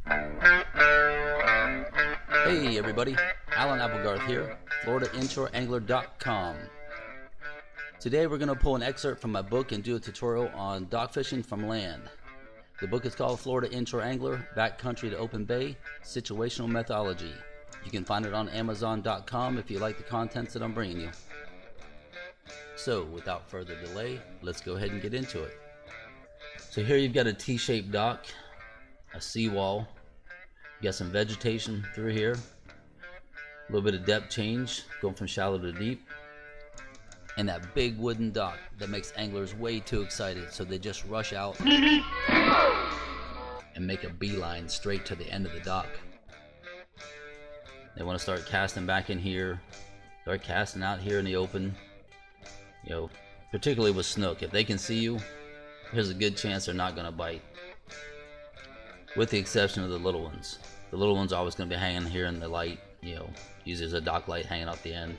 Hey everybody, Alan Applegarth here, FloridaInshore-Angler.com. Today we're going to pull an excerpt from my book and do a tutorial on dock fishing from land. The book is called Florida Inshore Angler, Backcountry to Open Bay, Situational Methodology. You can find it on Amazon.com if you like the contents that I'm bringing you. So without further delay, let's go ahead and get into it. So here you've got a T-shaped dock, a seawall. You got some vegetation through here, a little bit of depth change going from shallow to deep, and that big wooden dock that makes anglers way too excited, so they just rush out and make a beeline straight to the end of the dock. They want to start casting back in here, start casting out here in the open, you know, particularly with snook. If they can see you, there's a good chance they're not going to bite, with the exception of the little ones. The little ones are always going to be hanging here in the light, you know, usually there's a dock light hanging off the end.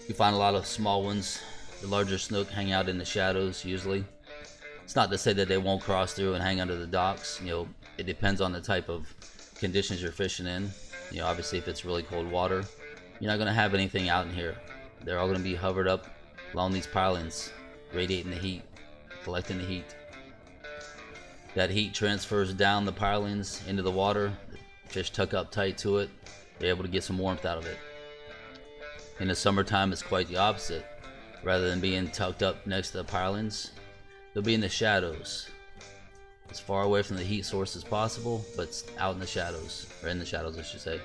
You find a lot of small ones. The larger snook hang out in the shadows usually. It's not to say that they won't cross through and hang under the docks. You know, it depends on the type of conditions you're fishing in. You know, obviously if it's really cold water, you're not going to have anything out in here. They're all going to be hovered up along these pilings, radiating the heat, collecting the heat. That heat transfers down the pilings into the water. The fish tuck up tight to it. They're able to get some warmth out of it. In the summertime, it's quite the opposite. Rather than being tucked up next to the pilings, they'll be in the shadows, as far away from the heat source as possible, but out in the shadows, or in the shadows I should say.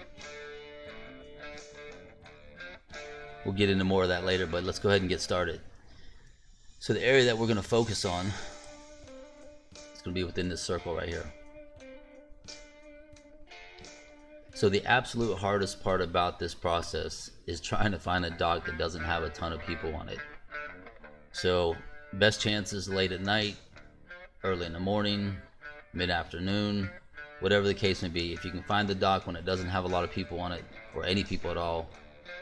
We'll get into more of that later, but let's go ahead and get started. So the area that we're going to focus on is going to be within this circle right here. So the absolute hardest part about this process is trying to find a dock that doesn't have a ton of people on it. So best chances late at night, early in the morning, mid-afternoon, whatever the case may be. If you can find the dock when it doesn't have a lot of people on it, or any people at all,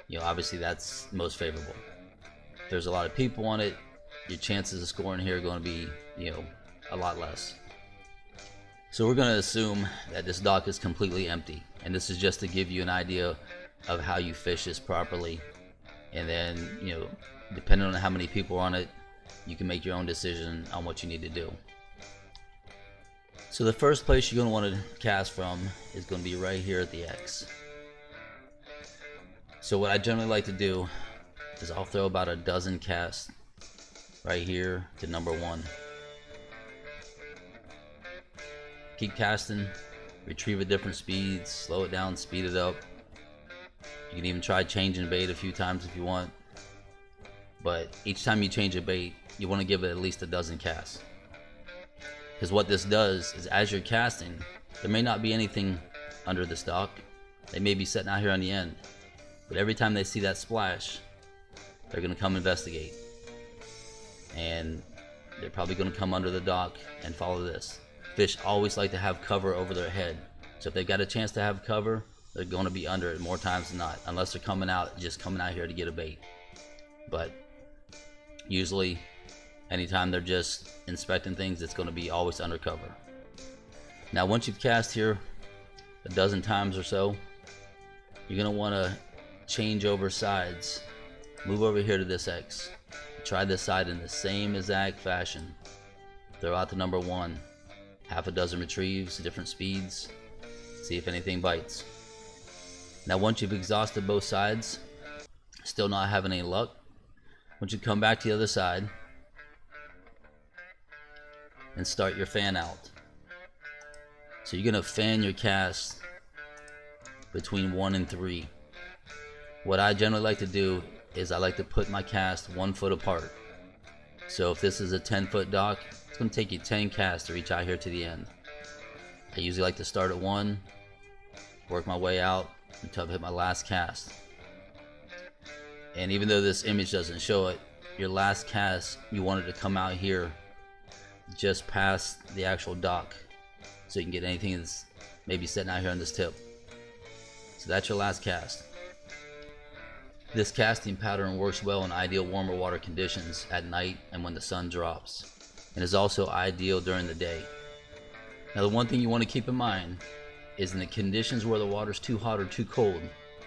you know, obviously that's most favorable. If there's a lot of people on it, your chances of scoring here are going to be, you know, a lot less. So we're going to assume that this dock is completely empty, and this is just to give you an idea of how you fish this properly, and then, you know, depending on how many people are on it, you can make your own decision on what you need to do. So the first place you're going to want to cast from is going to be right here at the X. So what I generally like to do is I'll throw about a dozen casts right here to number 1. Keep casting, retrieve at different speeds, slow it down, speed it up. You can even try changing bait a few times if you want. But each time you change a bait, you want to give it at least a dozen casts. Because what this does is, as you're casting, there may not be anything under the dock. They may be sitting out here on the end. But every time they see that splash, they're going to come investigate. And they're probably going to come under the dock and follow this. Fish always like to have cover over their head. So if they've got a chance to have cover, they're going to be under it more times than not. Unless they're coming out here to get a bait. But usually, anytime they're just inspecting things, it's going to be always under cover. Now once you've cast here a dozen times or so, you're going to want to change over sides. Move over here to this X. Try this side in the same exact fashion. Throw out the number 1. Half a dozen retrieves, different speeds. See if anything bites. Now once you've exhausted both sides, still not having any luck, once you come back to the other side and start your fan out. So you're going to fan your cast between 1 and 3. What I generally like to do is I like to put my cast 1 foot apart. So if this is a 10-foot dock, it's going to take you 10 casts to reach out here to the end. I usually like to start at 1, work my way out until I hit my last cast. And even though this image doesn't show it, your last cast, you want it to come out here just past the actual dock, so you can get anything that's maybe sitting out here on this tip. So that's your last cast. This casting pattern works well in ideal warmer water conditions at night and when the sun drops, and is also ideal during the day. Now the one thing you want to keep in mind is in the conditions where the water's too hot or too cold,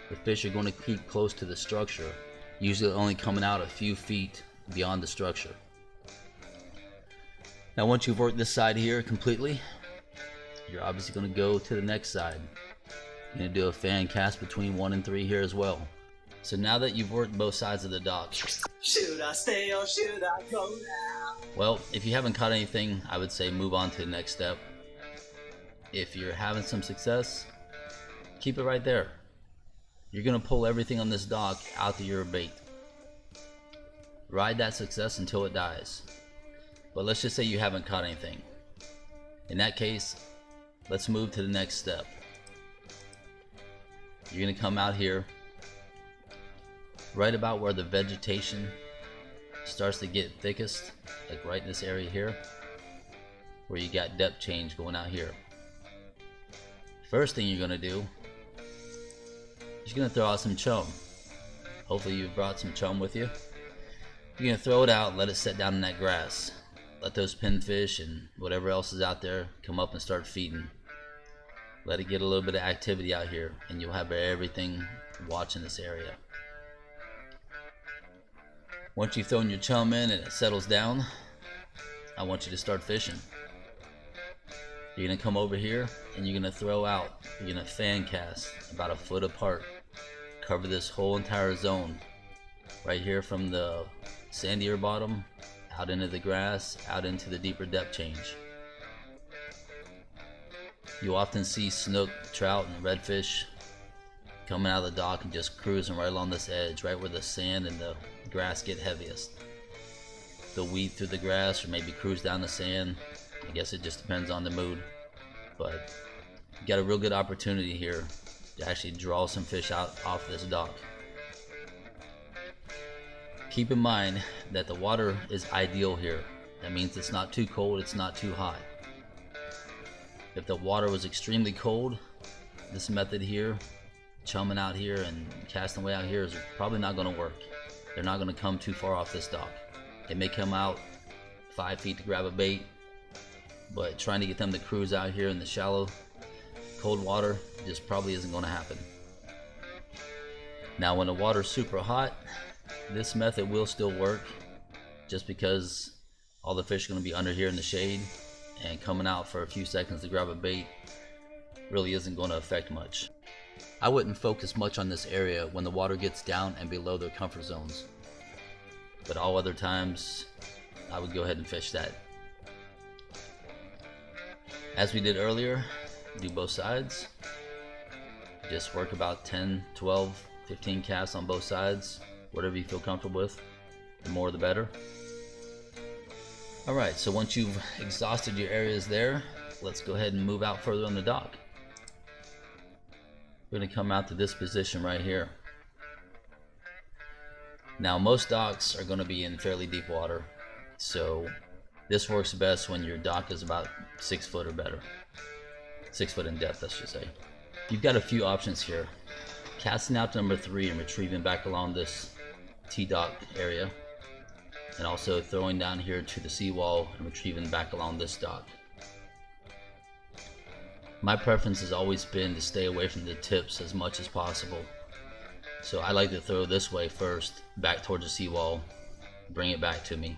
the fish are going to keep close to the structure, usually only coming out a few feet beyond the structure. Now once you've worked this side here completely, you're obviously going to go to the next side. You're going to do a fan cast between 1 and 3 here as well. So now that you've worked both sides of the dock, should I stay or should I go now? Well, if you haven't caught anything, I would say move on to the next step. If you're having some success, keep it right there. You're going to pull everything on this dock out to your bait. Ride that success until it dies. But let's just say you haven't caught anything. In that case, let's move to the next step. You're going to come out here right about where the vegetation starts to get thickest, like right in this area here, where you got depth change going out here. First thing you're going to do is you're going to throw out some chum. Hopefully you've brought some chum with you. You're going to throw it out, let it set down in that grass. Let those pinfish and whatever else is out there come up and start feeding. Let it get a little bit of activity out here, and you'll have everything watching this area. Once you've thrown your chum in and it settles down, I want you to start fishing. You're going to come over here and you're going to throw out, you're going to fan cast about a foot apart. Cover this whole entire zone. Right here from the sandier bottom, out into the grass, out into the deeper depth change. You often see snook, trout, and redfish coming out of the dock and just cruising right along this edge, right where the sand and the grass get heaviest. They'll weave through the grass or maybe cruise down the sand. I guess it just depends on the mood. But you got a real good opportunity here to actually draw some fish out off this dock. Keep in mind that the water is ideal here. That means it's not too cold, it's not too hot. If the water was extremely cold, this method here, chumming out here and casting way out here, is probably not going to work. They're not going to come too far off this dock. They may come out 5 feet to grab a bait, but trying to get them to cruise out here in the shallow, cold water just probably isn't going to happen. Now when the water's super hot, this method will still work, just because all the fish are going to be under here in the shade, and coming out for a few seconds to grab a bait really isn't going to affect much. I wouldn't focus much on this area when the water gets down and below their comfort zones, but all other times I would go ahead and fish that. As we did earlier, do both sides. Just work about 10, 12, 15 casts on both sides, whatever you feel comfortable with. The more the better. Alright, so once you've exhausted your areas there, let's go ahead and move out further on the dock. We're going to come out to this position right here. Now most docks are going to be in fairly deep water, so this works best when your dock is about 6 foot or better. 6 foot in depth, I should say. You've got a few options here. Casting out to number 3 and retrieving back along this T-dock area, and also throwing down here to the seawall and retrieving back along this dock. My preference has always been to stay away from the tips as much as possible. So I like to throw this way first, back towards the seawall, bring it back to me.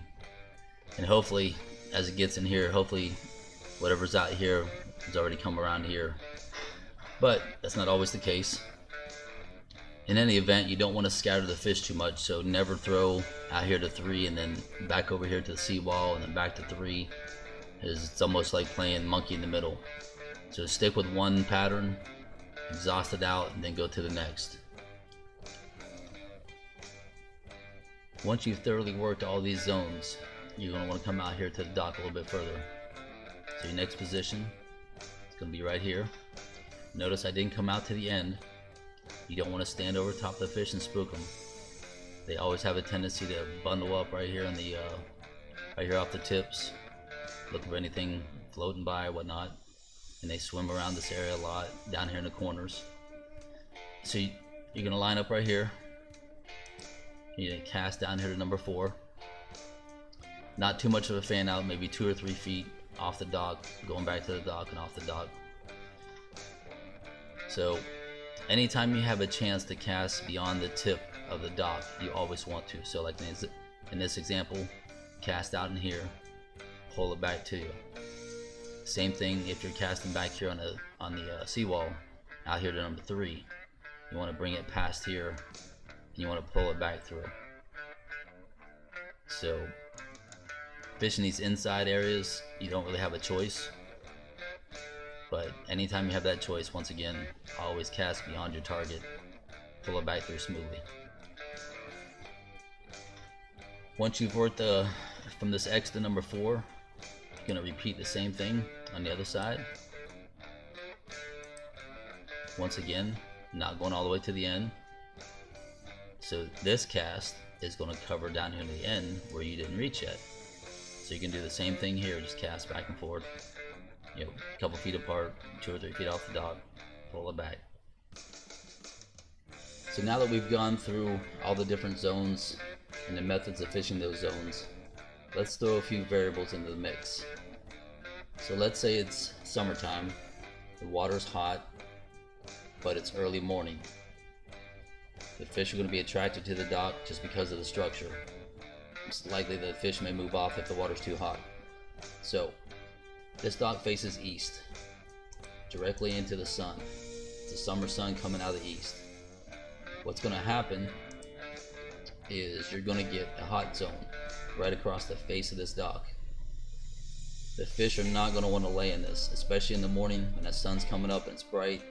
And hopefully, as it gets in here, hopefully whatever's out here has already come around here. But that's not always the case. In any event, you don't want to scatter the fish too much, so never throw out here to 3 and then back over here to the seawall and then back to 3. It's almost like playing monkey in the middle. So stick with one pattern, exhaust it out, and then go to the next. Once you've thoroughly worked all these zones, you're going to want to come out here to the dock a little bit further. So your next position is going to be right here. Notice I didn't come out to the end. You don't want to stand over top of the fish and spook them. They always have a tendency to bundle up right here in the right here off the tips, look for anything floating by or whatnot, and they swim around this area a lot down here in the corners. So you're going to line up right here. You're going to cast down here to number 4. Not too much of a fan out, maybe 2 or 3 feet off the dock, going back to the dock and off the dock. So anytime you have a chance to cast beyond the tip of the dock, you always want to. So like in this example, cast out in here, pull it back to you. Same thing if you're casting back here on the seawall, out here to number 3. You want to bring it past here, and you want to pull it back through. So fishing these inside areas, you don't really have a choice. But anytime you have that choice, once again, always cast beyond your target, pull it back through smoothly. Once you've worked from this X to number 4, you're going to repeat the same thing on the other side. Once again, not going all the way to the end. So this cast is going to cover down here in the end where you didn't reach yet. So you can do the same thing here, just cast back and forth, a couple feet apart, 2 or 3 feet off the dock, pull it back. So now that we've gone through all the different zones and the methods of fishing those zones, let's throw a few variables into the mix. So let's say it's summertime, the water's hot, but it's early morning. The fish are going to be attracted to the dock just because of the structure. It's likely that the fish may move off if the water's too hot. So this dock faces east, directly into the sun. It's the summer sun coming out of the east. What's going to happen is you're going to get a hot zone right across the face of this dock. The fish are not going to want to lay in this, especially in the morning when the sun's coming up and it's bright.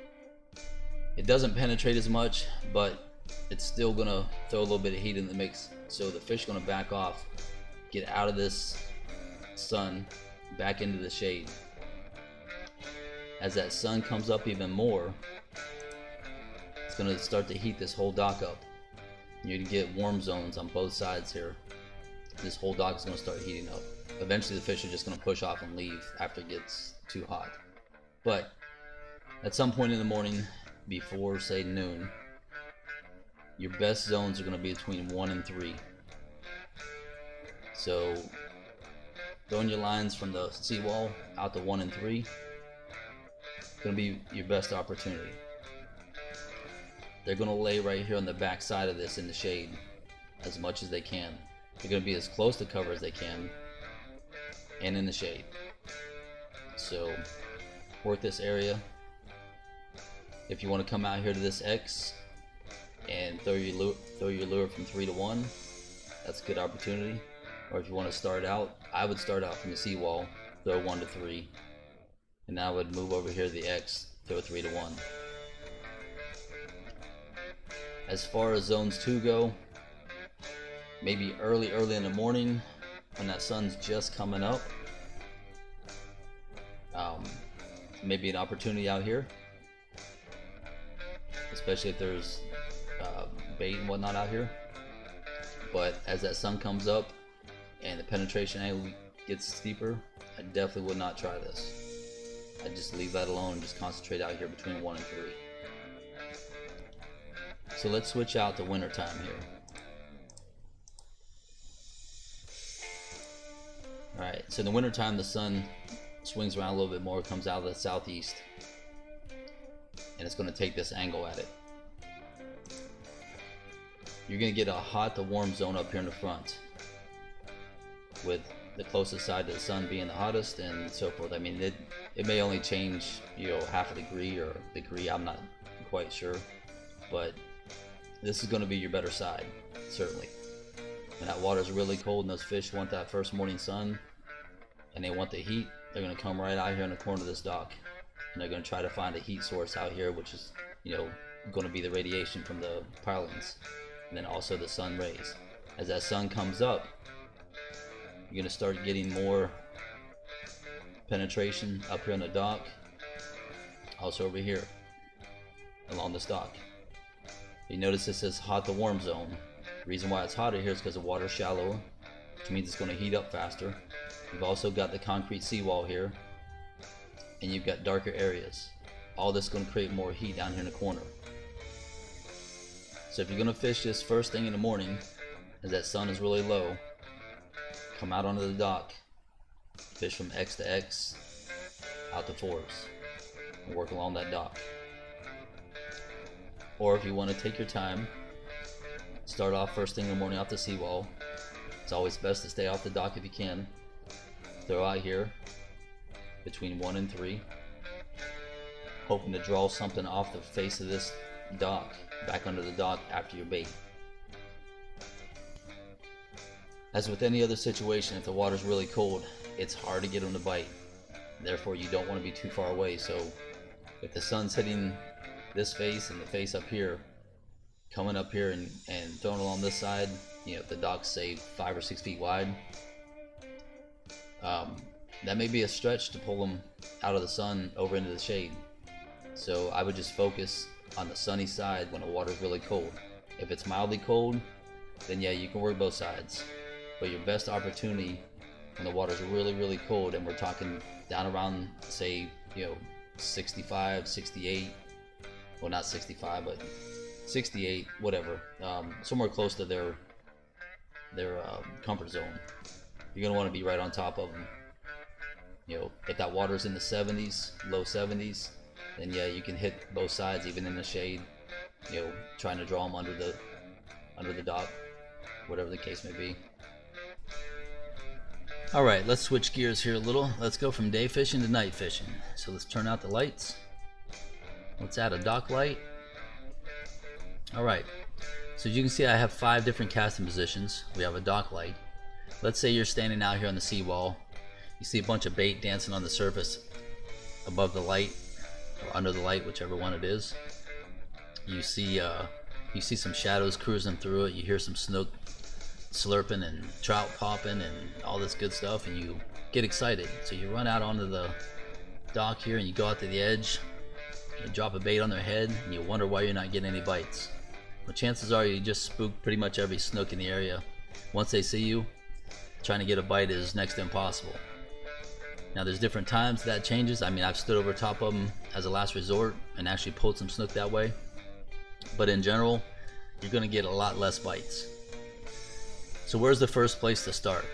It doesn't penetrate as much, but it's still going to throw a little bit of heat in the mix. So the fish are going to back off, get out of this sun, back into the shade. As that sun comes up even more, it's going to start to heat this whole dock up. You're going to get warm zones on both sides here. This whole dock is going to start heating up. Eventually the fish are just going to push off and leave after it gets too hot. But at some point in the morning, before say noon, your best zones are going to be between 1 and 3. So throwing your lines from the seawall out to 1 and 3 is going to be your best opportunity. They're going to lay right here on the back side of this in the shade as much as they can. They're going to be as close to cover as they can and in the shade. So work this area. If you want to come out here to this X and throw your lure from 3 to 1, that's a good opportunity. Or if you want to start out, I would start out from the seawall, throw 1 to 3, and I would move over here to the X, throw 3 to 1. As far as zones 2 go, maybe early in the morning when that sun's just coming up, maybe an opportunity out here, especially if there's bait and whatnot out here. But as that sun comes up and the penetration angle gets steeper, I definitely would not try this. I'd just leave that alone and just concentrate out here between 1 and 3. So let's switch out to winter time here. Alright, so in the winter time the sun swings around a little bit more, comes out of the southeast, and it's going to take this angle at it. You're going to get a hot to warm zone up here in the front, with the closest side to the sun being the hottest and so forth. I mean, it may only change, half a degree or a degree, I'm not quite sure, but this is going to be your better side, certainly. When that water's really cold and those fish want that first morning sun and they want the heat, they're going to come right out here in the corner of this dock, and they're going to try to find a heat source out here, which is going to be the radiation from the pilings, and then also the sun rays. As that sun comes up, you're going to start getting more penetration up here on the dock, also over here along this dock. You notice this says hot to warm zone. The reason why it's hotter here is because the water's shallower, which means it's going to heat up faster. You've also got the concrete seawall here, and you've got darker areas. All this is going to create more heat down here in the corner. So if you're going to fish this first thing in the morning, as that sun is really low, come out onto the dock, fish from X to X, out to 4s, and work along that dock. Or if you want to take your time, start off first thing in the morning off the seawall. It's always best to stay off the dock if you can. Throw out here between 1 and 3, hoping to draw something off the face of this dock, back under the dock after your bait. As with any other situation, if the water's really cold, it's hard to get them to bite. Therefore, you don't want to be too far away. So if the sun's hitting this face and the face up here, coming up here and throwing along this side, you know, if the dock's say 5 or 6 feet wide, that may be a stretch to pull them out of the sun over into the shade. So I would just focus on the sunny side when the water's really cold. If it's mildly cold, then yeah, you can work both sides. But your best opportunity when the water's really cold, and we're talking down around, say, you know, 65, 68, well, not 65, but 68, whatever, somewhere close to their comfort zone. You're gonna want to be right on top of them. You know, if that water's in the 70s, low 70s, then yeah, you can hit both sides, even in the shade. You know, trying to draw them under the dock, whatever the case may be. All right, let's switch gears here a little. Let's go from day fishing to night fishing. So let's turn out the lights. Let's add a dock light. All right, so as you can see, I have 5 different casting positions. We have a dock light. Let's say you're standing out here on the seawall. You see a bunch of bait dancing on the surface above the light or under the light, whichever one it is. You see some shadows cruising through it. You hear some snook slurping and trout popping and all this good stuff, and you get excited. So you run out onto the dock here and you go out to the edge. You drop a bait on their head and you wonder why you're not getting any bites. Well, chances are you just spooked pretty much every snook in the area. Once they see you, trying to get a bite is next to impossible. Now there's different times that changes. I mean, I've stood over top of them as a last resort and actually pulled some snook that way. But in general, you're gonna get a lot less bites. So where's the first place to start?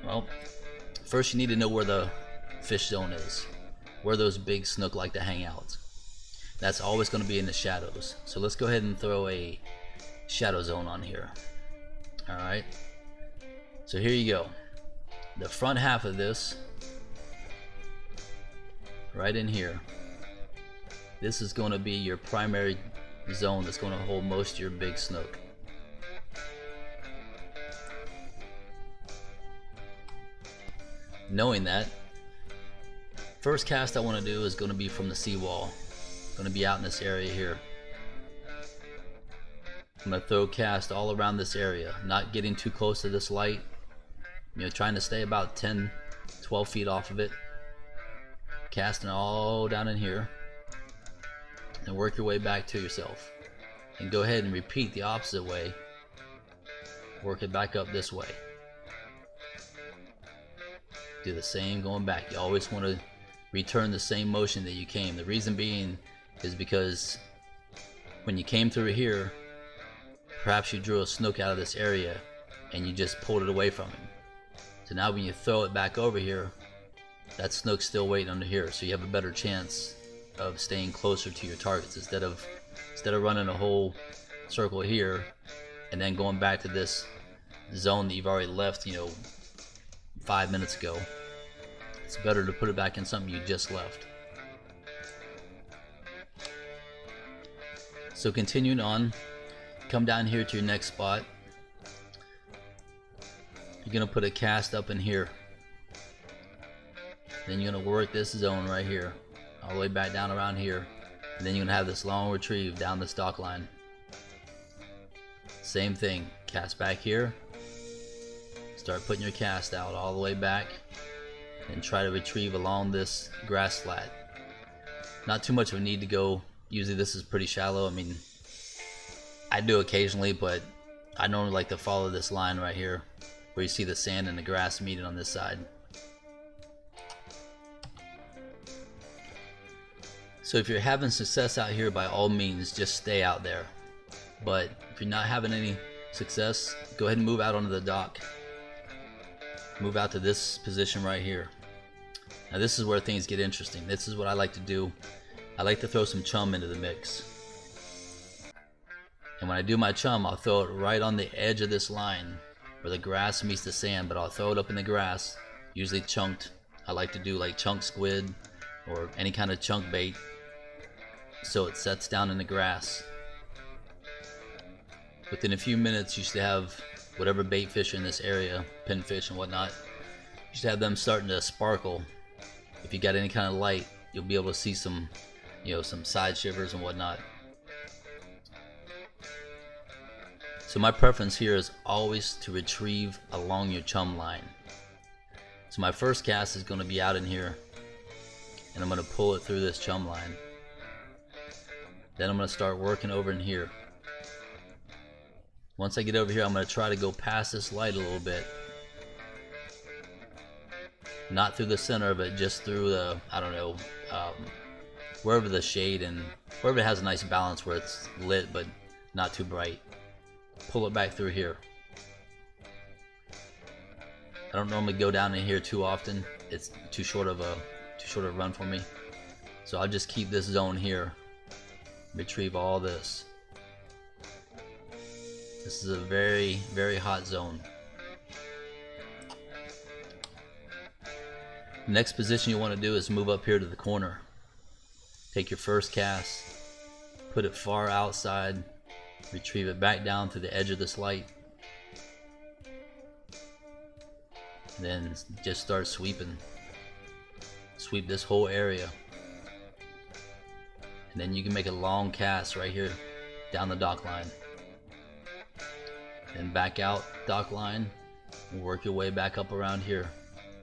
Well, first you need to know where the fish zone is, where those big snook like to hang out. That's always gonna be in the shadows. So let's go ahead and throw a shadow zone on here. All right. So here you go. The front half of this, right in here, this is going to be your primary zone that's going to hold most of your big snook. Knowing that, first cast I want to do is going to be from the seawall. Going to be out in this area here. I'm going to throw cast all around this area, not getting too close to this light. You know, trying to stay about 10, 12 feet off of it. Casting all down in here. And work your way back to yourself. And go ahead and repeat the opposite way. Work it back up this way. Do the same going back. You always want to return the same motion that you came. The reason being is because when you came through here, perhaps you drew a snook out of this area and you just pulled it away from him. So now when you throw it back over here, that snook's still waiting under here, so you have a better chance of staying closer to your targets instead of running a whole circle here and then going back to this zone that you've already left, you know, 5 minutes ago. It's better to put it back in something you just left. So continuing on, come down here to your next spot. You're gonna put a cast up in here. Then you're gonna work this zone right here, all the way back down around here. And then you're gonna have this long retrieve down this dock line. Same thing, cast back here. Start putting your cast out all the way back and try to retrieve along this grass flat. Not too much of a need to go. Usually this is pretty shallow. I mean, I do occasionally, but I normally like to follow this line right here where you see the sand and the grass meeting on this side. So if you're having success out here, by all means, just stay out there. But if you're not having any success, go ahead and move out onto the dock. Move out to this position right here. Now this is where things get interesting. This is what I like to do. I like to throw some chum into the mix. And when I do my chum, I'll throw it right on the edge of this line where the grass meets the sand, but I'll throw it up in the grass, usually chunked. I like to do like chunk squid or any kind of chunk bait, so it sets down in the grass. Within a few minutes, you should have whatever bait fish in this area, pinfish and whatnot, you should have them starting to sparkle. If you got any kind of light, you'll be able to see some, some side shivers and whatnot. So my preference here is always to retrieve along your chum line. So my first cast is going to be out in here, and I'm going to pull it through this chum line. Then I'm going to start working over in here. Once I get over here, I'm going to try to go past this light a little bit. Not through the center of it, just through the, wherever the shade and wherever it has a nice balance where it's lit but not too bright. Pull it back through here. I don't normally go down in here too often. It's too short of a run for me. So I'll just keep this zone here. Retrieve all this. This is a very, very hot zone. Next position you want to do is move up here to the corner. Take your first cast, put it far outside, retrieve it back down to the edge of this light. Then just start sweeping. Sweep this whole area. And then you can make a long cast right here down the dock line. Then back out dock line and work your way back up around here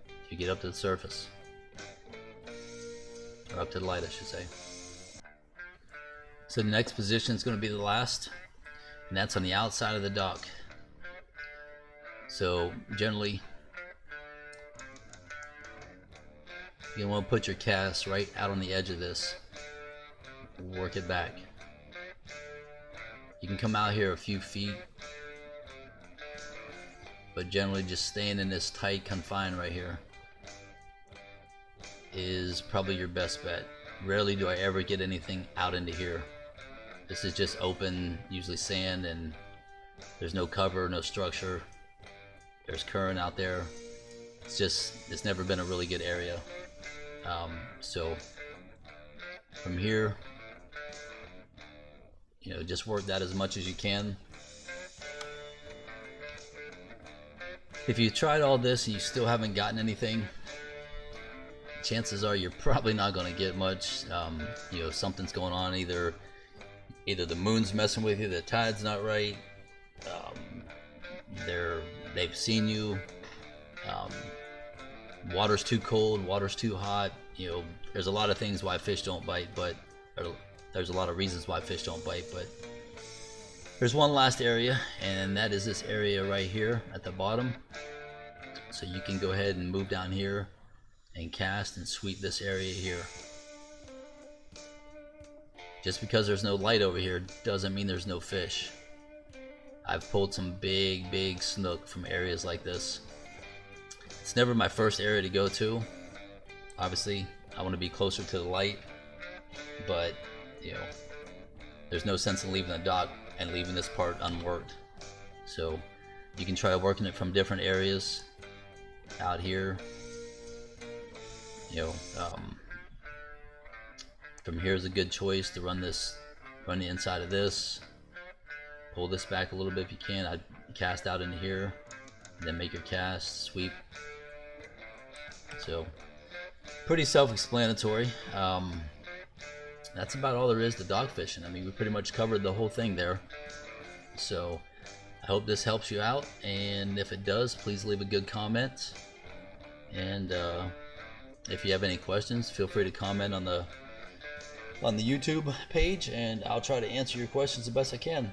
till you get up to the surface. Or up to the light, I should say. So the next position is going to be the last, and that's on the outside of the dock. So generally, you want to put your cast right out on the edge of this. Work it back. You can come out here a few feet, but generally just staying in this tight confine right here is probably your best bet. Rarely do I ever get anything out into here. This is just open, usually sand, and there's no cover, no structure. There's current out there. It's never been a really good area. So from here, just work that as much as you can. If you tried all this and you still haven't gotten anything, chances are you're probably not going to get much. Something's going on. Either the moon's messing with you, the tide's not right, they've seen you, water's too cold, water's too hot. There's a lot of things why fish don't bite, but there's a lot of reasons why fish don't bite. But there's one last area, and that is this area right here at the bottom. So you can go ahead and move down here and cast and sweep this area here. Just because there's no light over here doesn't mean there's no fish. I've pulled some big snook from areas like this. It's never my first area to go to. Obviously, I want to be closer to the light, but there's no sense in leaving the dock and leaving this part unworked. So you can try working it from different areas out here. From here is a good choice to run the inside of this. Pull this back a little bit if you can. I'd cast out into here, and then make your cast, sweep. So pretty self-explanatory. That's about all there is to dock fishing. I mean, we pretty much covered the whole thing there. So I hope this helps you out, and if it does, please leave a good comment. And if you have any questions, feel free to comment on the YouTube page, and I'll try to answer your questions the best I can.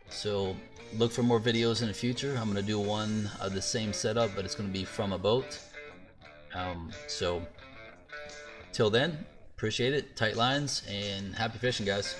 So look for more videos in the future. I'm going to do one of the same setup, but it's going to be from a boat. So till then, appreciate it, tight lines, and happy fishing, guys.